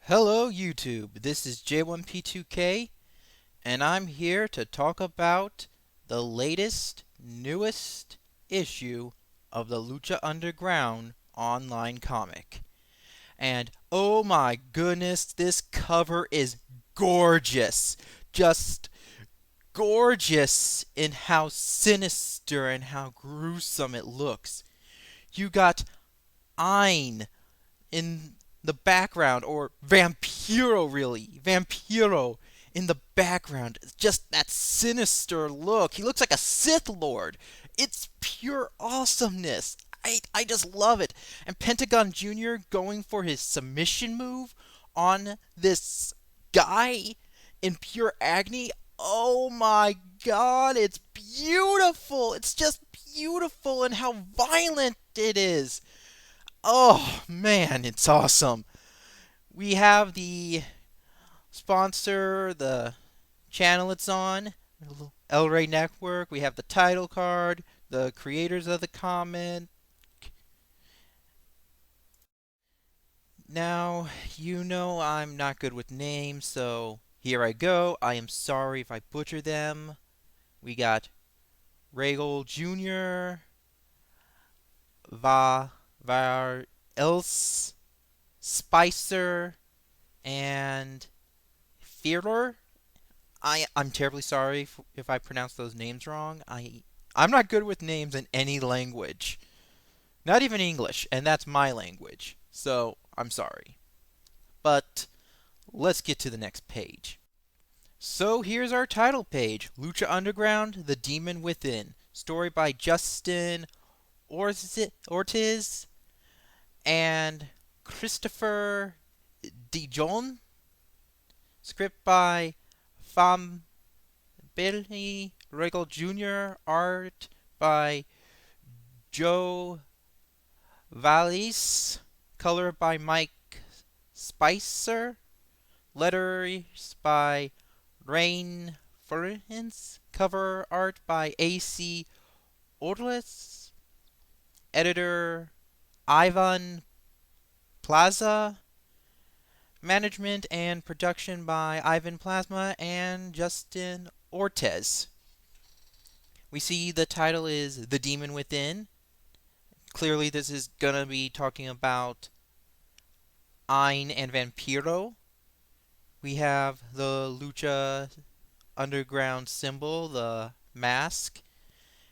Hello YouTube, this is J1P2K and I'm here to talk about the latest, newest issue of the Lucha Underground online comic. And oh my goodness, this cover is gorgeous! Just gorgeous in how sinister and how gruesome it looks. You got Ein in the background, or Vampiro, really. Vampiro in the background. Just that sinister look. He looks like a Sith Lord. It's pure awesomeness. I just love it. And Pentagon Jr. going for his submission move on this guy in pure agony. Oh my god, it's beautiful. It's just beautiful and how violent it is. Oh man, it's awesome. We have the sponsor, the channel it's on, El Rey Network. We have the title card, the creators of the comment. Now, you know I'm not good with names, so here I go. I am sorry if I butcher them. We got Regal Jr., Var Els, Spicer, and Fearler. I'm terribly sorry if I pronounce those names wrong. I'm not good with names in any language, not even English, and that's my language. So I'm sorry. But let's get to the next page. So here's our title page: Lucha Underground: The Demon Within. Story by Justin Ortiz and Christopher Dijon. Script by Fam Billy Regal Jr. Art by Joe Vallis. Color by Mike Spicer. Letters by Rain Furens. Cover art by A.C. Orles. Editor Ivan Plaza. Management and production by Ivan Plasma and Justin Ortiz. We see the title is The Demon Within. Clearly this is going to be talking about Ein and Vampiro. We have the Lucha Underground symbol, the mask,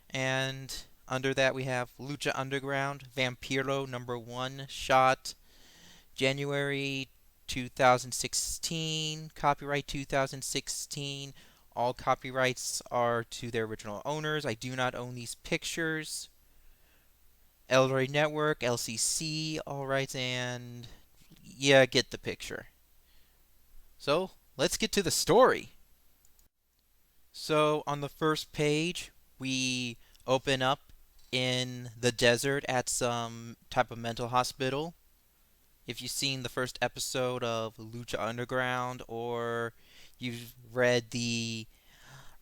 and under that we have Lucha Underground Vampiro #1, shot January 2016, copyright 2016. All copyrights are to their original owners. I do not own these pictures. El Rey Network, LCC, all rights, and yeah, get the picture. So, let's get to the story. So, on the first page, we open up in the desert at some type of mental hospital. If you've seen the first episode of Lucha Underground or you've read the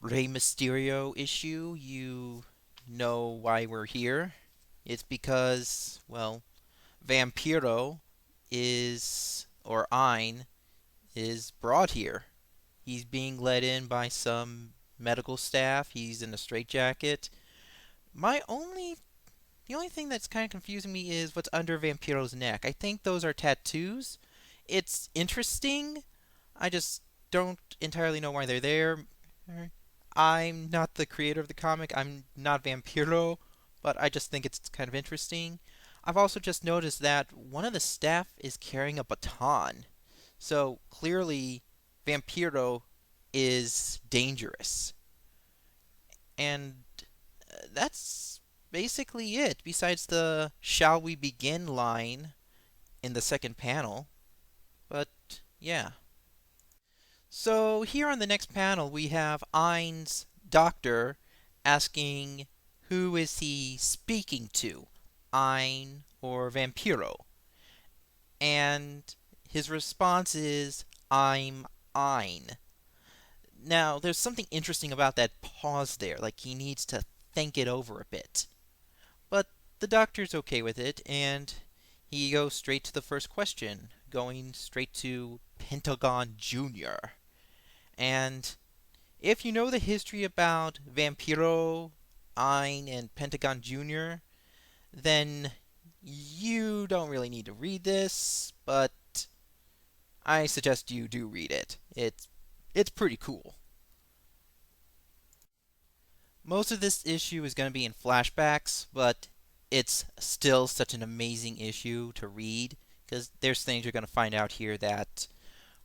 Rey Mysterio issue, you know why we're here. It's because, well, Vampiro is, or Ein, is brought here. He's being led in by some medical staff. He's in a straitjacket. My only The only thing that's kind of confusing me is what's under Vampiro's neck. I think those are tattoos. It's interesting. I just don't entirely know why they're there. I'm not the creator of the comic. I'm not Vampiro, but I just think it's kind of interesting. I've also just noticed that one of the staff is carrying a baton. So clearly, Vampiro is dangerous. And that's basically it, besides the "Shall we begin" line in the second panel. But yeah. So here on the next panel we have Ein's doctor asking who is he speaking to, Ein or Vampiro? And his response is, I'm Ein. Now, there's something interesting about that pause there, like he needs to think it over a bit. But the doctor's okay with it, and He goes straight to the first question, going straight to Pentagon Jr. And if you know the history about Vampiro, Ein, and Pentagon Jr., then you don't really need to read this, but I suggest you do read it. It's pretty cool. Most of this issue is going to be in flashbacks, but it's still such an amazing issue to read because there's things you're going to find out here that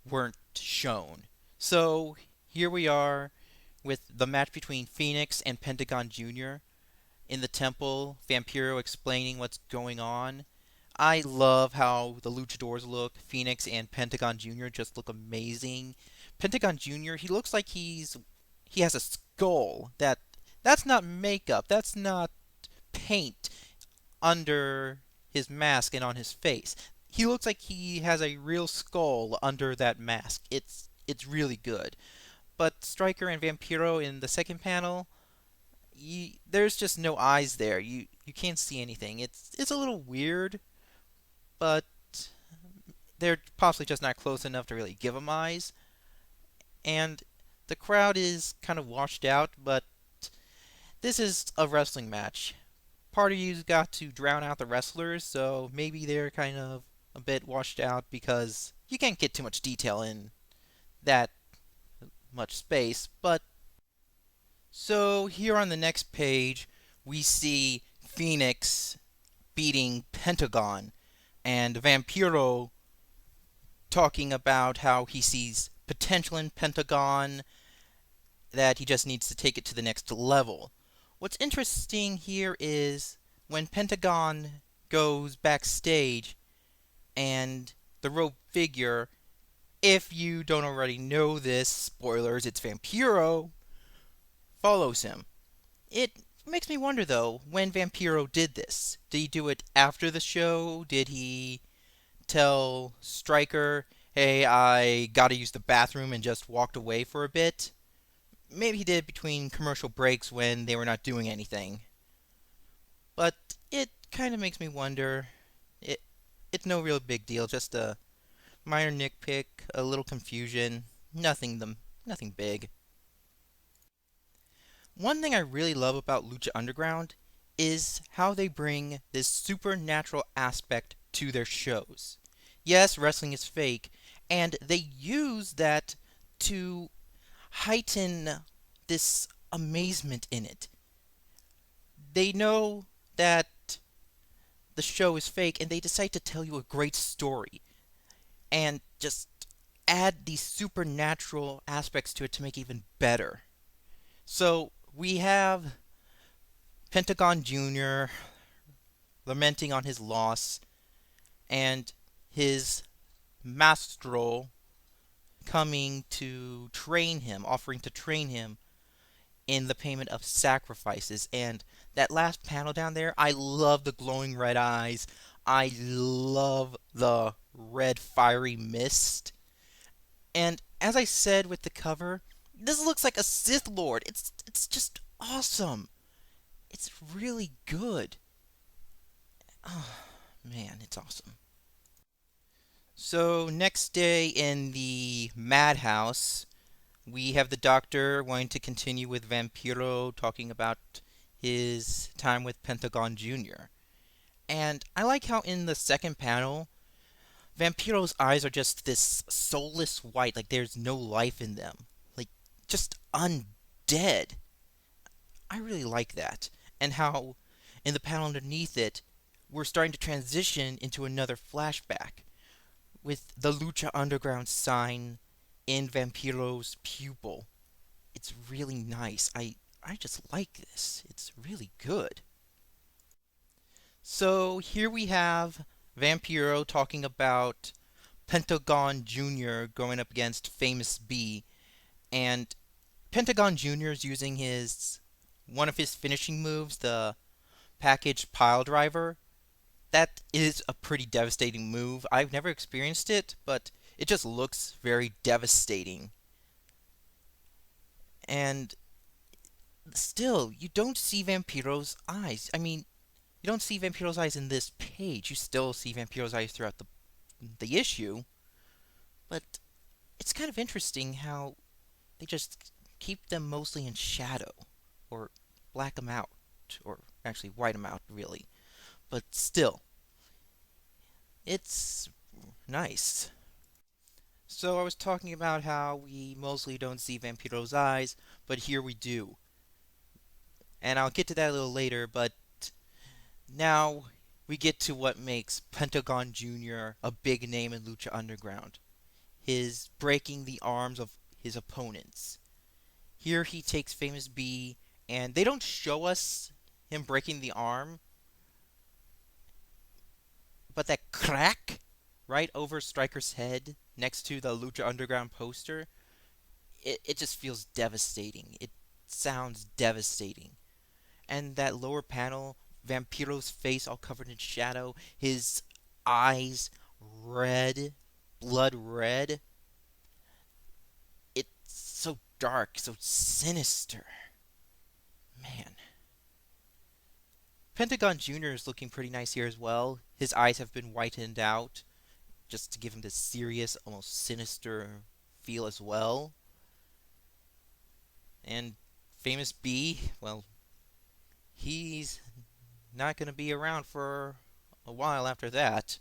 weren't shown. So here we are with the match between Phoenix and Pentagon Jr. in the temple, Vampiro explaining what's going on. I love how the luchadors look. Phoenix and Pentagon Jr. just look amazing. Pentagon Jr., he looks like he has a skull that's not makeup. That's not paint under his mask and on his face. He looks like he has a real skull under that mask. It's really good. But Stryker and Vampiro in the second panel, there's just no eyes there. You can't see anything. It's a little weird, but they're possibly just not close enough to really give them eyes. And the crowd is kind of washed out, but this is a wrestling match. Part of you's got to drown out the wrestlers, so maybe they're kind of a bit washed out because you can't get too much detail in that much space. But so here on the next page, we see Phoenix beating Pentagon and Vampiro talking about how he sees potential in Pentagon, that he just needs to take it to the next level. What's interesting here is when Pentagon goes backstage and the rope figure, if you don't already know this, spoilers, it's Vampiro, follows him. It makes me wonder though, when Vampiro did this, did he do it after the show? Did he tell Stryker, hey, I gotta use the bathroom and just walked away for a bit? Maybe he did it between commercial breaks when they were not doing anything. But it kind of makes me wonder. It it's no real big deal, just a minor nitpick, a little confusion, nothing big. One thing I really love about Lucha Underground is how they bring this supernatural aspect to their shows. Yes, wrestling is fake, and they use that to heighten this amazement in it. They know that the show is fake and they decide to tell you a great story and just add these supernatural aspects to it to make it even better. So we have Pentagon Jr. lamenting on his loss and his maestro coming to train him, offering to train him in the payment of sacrifices. And that last panel down there, I love the glowing red eyes. I love the red fiery mist. And as I said with the cover, this looks like a Sith Lord. It's just awesome. It's really good. Oh, man, it's awesome. So next day in the madhouse, we have the doctor wanting to continue with Vampiro talking about his time with Pentagon Jr. And I like how in the second panel, Vampiro's eyes are just this soulless white, like there's no life in them. Like, just undead. I really like that. And how in the panel underneath it, we're starting to transition into another flashback with the Lucha Underground sign in Vampiro's pupil. It's really nice. I just like this. It's really good. So here we have Vampiro talking about Pentagon Jr. going up against Famous B, and Pentagon Jr. is using his one of his finishing moves, the package pile driver. That is a pretty devastating move. I've never experienced it, but it just looks very devastating. And still, you don't see Vampiro's eyes. I mean, You don't see Vampiro's eyes in this page. You still see Vampiro's eyes throughout the issue, but it's kind of interesting how they just keep them mostly in shadow, or black them out, or actually white them out, really. But still, it's nice. So I was talking about how we mostly don't see Vampiro's eyes, but here we do. And I'll get to that a little later, but now we get to what makes Pentagon Jr. a big name in Lucha Underground. His breaking the arms of his opponents. Here he takes Famous B, and they don't show us him breaking the arm, but that crack right over Stryker's head next to the Lucha Underground poster, it just feels devastating. It sounds devastating. And that lower panel, Vampiro's face all covered in shadow, his eyes red, blood red. It's so dark, so sinister. Man. Pentagon Jr. is looking pretty nice here as well. His eyes have been whitened out just to give him this serious, almost sinister feel as well. And Famous B, well, he's not going to be around for a while after that.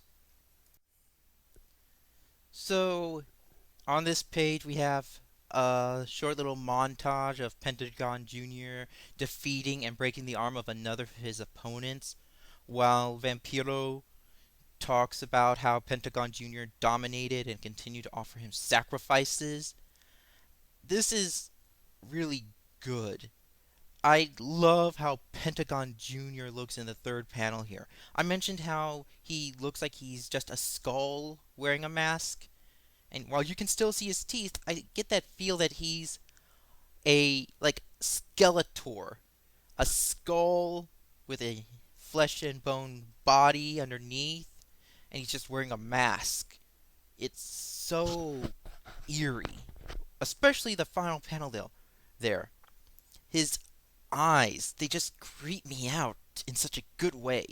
So, on this page, we have a short little montage of Pentagon Jr. defeating and breaking the arm of another of his opponents, while Vampiro talks about how Pentagon Jr. dominated and continued to offer him sacrifices. This is really good. I love how Pentagon Jr. looks in the third panel here. I mentioned how he looks like he's just a skull wearing a mask. And while you can still see his teeth, I get that feel that he's a, like, Skeletor. A skull with a flesh and bone body underneath, and he's just wearing a mask. It's so eerie. Especially the final panel there. His eyes, they just creep me out in such a good way.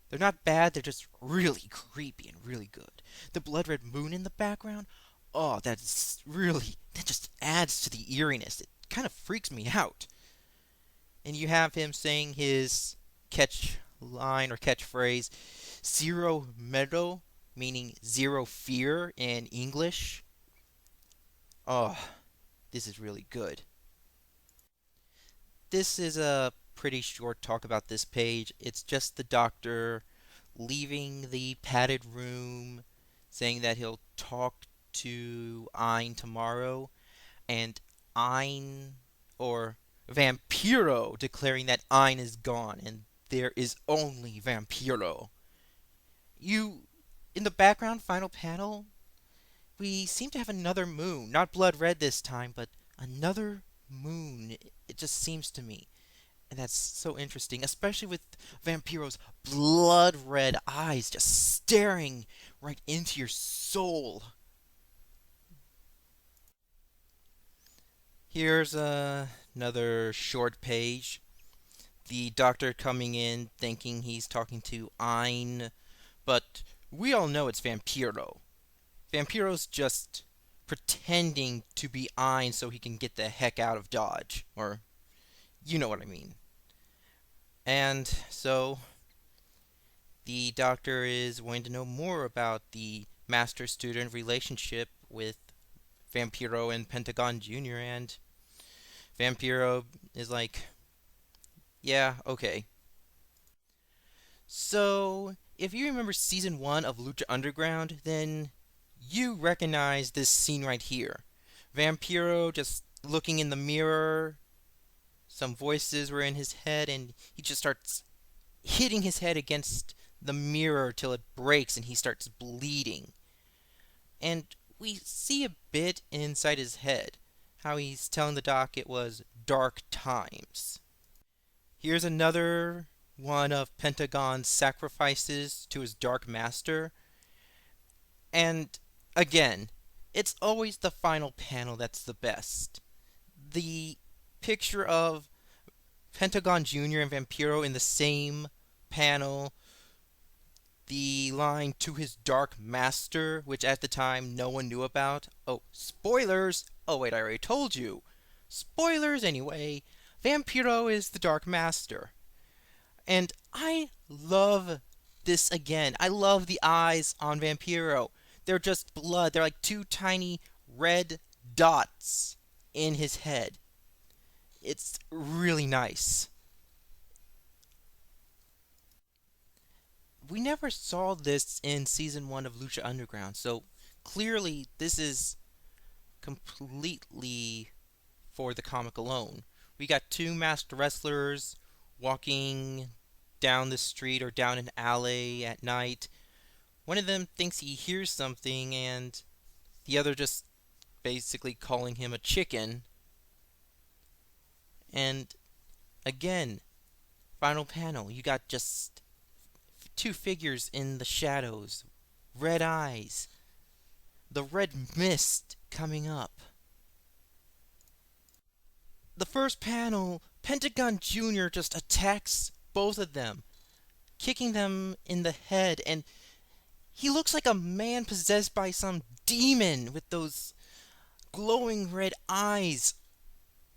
They're not bad, they're just really creepy and really good. The blood red moon in the background, oh, that just adds to the eeriness. It kind of freaks me out. And you have him saying his catch line or catchphrase, zero medo, meaning zero fear in English. Oh, this is really good. This is a pretty short talk about this page. It's just the doctor leaving the padded room, saying that he'll talk to Ein tomorrow, and Ein, or Vampiro, declaring that Ein is gone and there is only Vampiro. In the background final panel, we seem to have another moon. Not blood red this time, but another moon. It just seems to me. And that's so interesting, especially with Vampiro's blood red eyes just staring right into your soul. Here's another short page. The doctor coming in thinking he's talking to Ein, but we all know it's Vampiro. Vampiro's just pretending to be Ein so he can get the heck out of Dodge. Or, you know what I mean. And so, the doctor is wanting to know more about the master-student relationship with Vampiro and Pentagon Jr. And Vampiro is like, yeah, okay. So, if you remember Season 1 of Lucha Underground, then you recognize this scene right here. Vampiro just looking in the mirror, some voices were in his head, and he just starts hitting his head against the mirror till it breaks and he starts bleeding. And we see a bit inside his head, how he's telling the doc it was dark times. Here's another one of Pentagon's sacrifices to his dark master. And again, it's always the final panel that's the best. The picture of Pentagon Jr. and Vampiro in the same panel, the line to his dark master, which at the time no one knew about. Oh, spoilers! Oh, wait, I already told you. Spoilers anyway. Vampiro is the dark master. And I love this again. I love the eyes on Vampiro. They're just blood. They're like two tiny red dots in his head. It's really nice. We never saw this in season 1 of Lucha Underground, so clearly this is completely for the comic alone. We got two masked wrestlers walking down the street or down an alley at night. One of them thinks he hears something, and the other just basically calling him a chicken. And again, final panel, you got just two figures in the shadows, red eyes, the red mist coming up. The first panel, Pentagon Jr. just attacks both of them, kicking them in the head, and he looks like a man possessed by some demon with those glowing red eyes.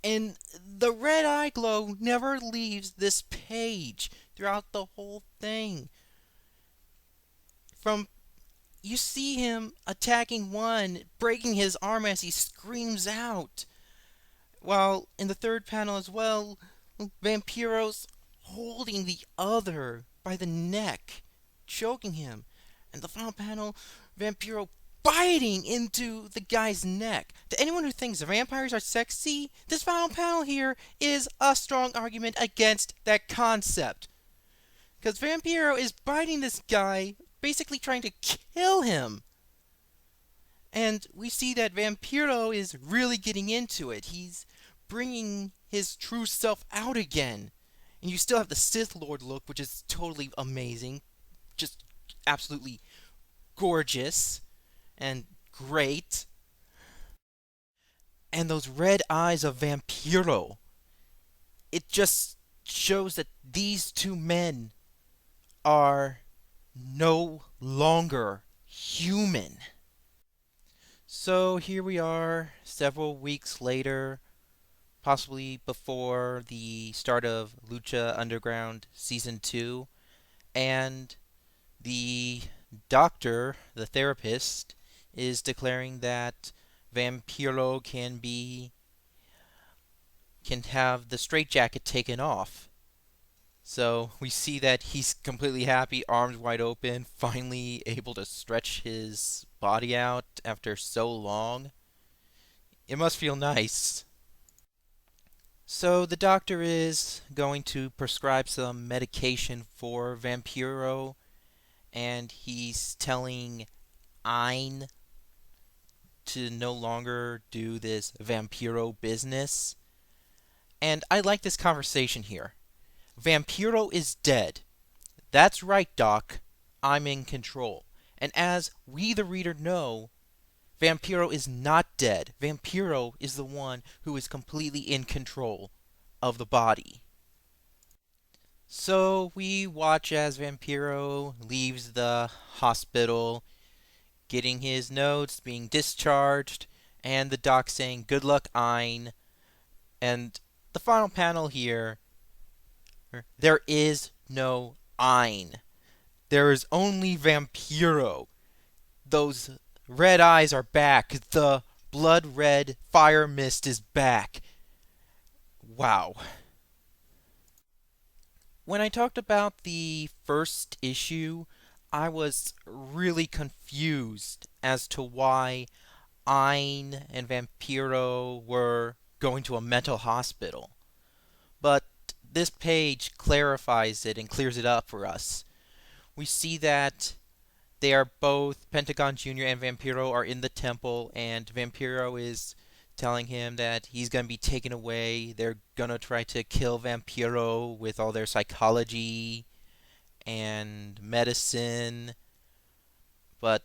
And the red eye glow never leaves this page throughout the whole thing. From you see him attacking one, breaking his arm as he screams out. While in the third panel as well, Vampiro's holding the other by the neck, choking him. And the final panel, Vampiro biting into the guy's neck. To anyone who thinks vampires are sexy, this final panel here is a strong argument against that concept. Because Vampiro is biting this guy, basically trying to kill him. And we see that Vampiro is really getting into it. He's bringing his true self out again. And you still have the Sith Lord look, which is totally amazing. Just absolutely gorgeous and great. And those red eyes of Vampiro. It just shows that these two men are no longer human. So here we are, several weeks later, possibly before the start of Lucha Underground Season 2, and the doctor, the therapist, is declaring that Vampiro can have the straitjacket taken off. So we see that he's completely happy, arms wide open, finally able to stretch his body out after so long. It must feel nice. So the doctor is going to prescribe some medication for Vampiro, and he's telling Ein to no longer do this Vampiro business. And I like this conversation here. Vampiro is dead. That's right, Doc. I'm in control. And as we, the reader, know, Vampiro is not dead. Vampiro is the one who is completely in control of the body. So we watch as Vampiro leaves the hospital, getting his notes, being discharged, and the doc saying, "Good luck, Ein." And the final panel here, there is no Ein. There is only Vampiro. Those red eyes are back. The blood red fire mist is back. Wow. When I talked about the first issue, I was really confused as to why Ein and Vampiro were going to a mental hospital. But this page clarifies it and clears it up for us. We see that they are both, Pentagon Jr. and Vampiro are in the temple, and Vampiro is telling him that he's going to be taken away. They're going to try to kill Vampiro with all their psychology and medicine, but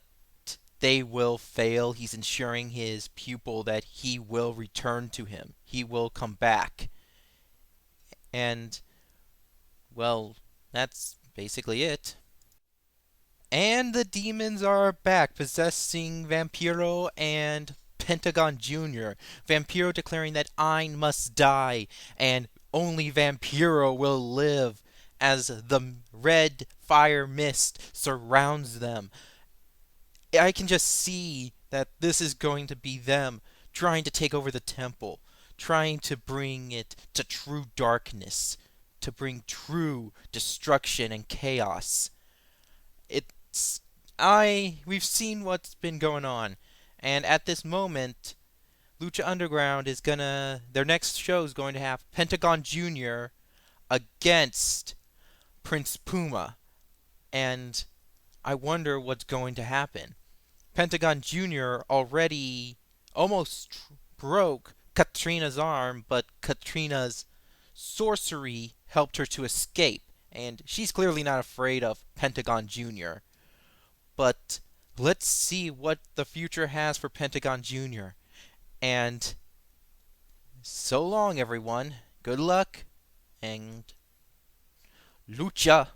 they will fail. He's ensuring his pupil that he will return to him. He will come back. And, well, that's basically it. And the demons are back, possessing Vampiro and Pentagon Jr. Vampiro declaring that Ein must die, and only Vampiro will live as the red fire mist surrounds them. I can just see that this is going to be them trying to take over the temple, trying to bring it to true darkness, to bring true destruction and chaos. It's we've seen what's been going on, and at this moment, Lucha Underground is gonna their next show is going to have Pentagon Jr. against Prince Puma, and I wonder what's going to happen. Pentagon Jr. already almost broke Katrina's arm, but Katrina's sorcery helped her to escape, and she's clearly not afraid of Pentagon Jr. But let's see what the future has for Pentagon Jr. And so long, everyone. Good luck, and lucha.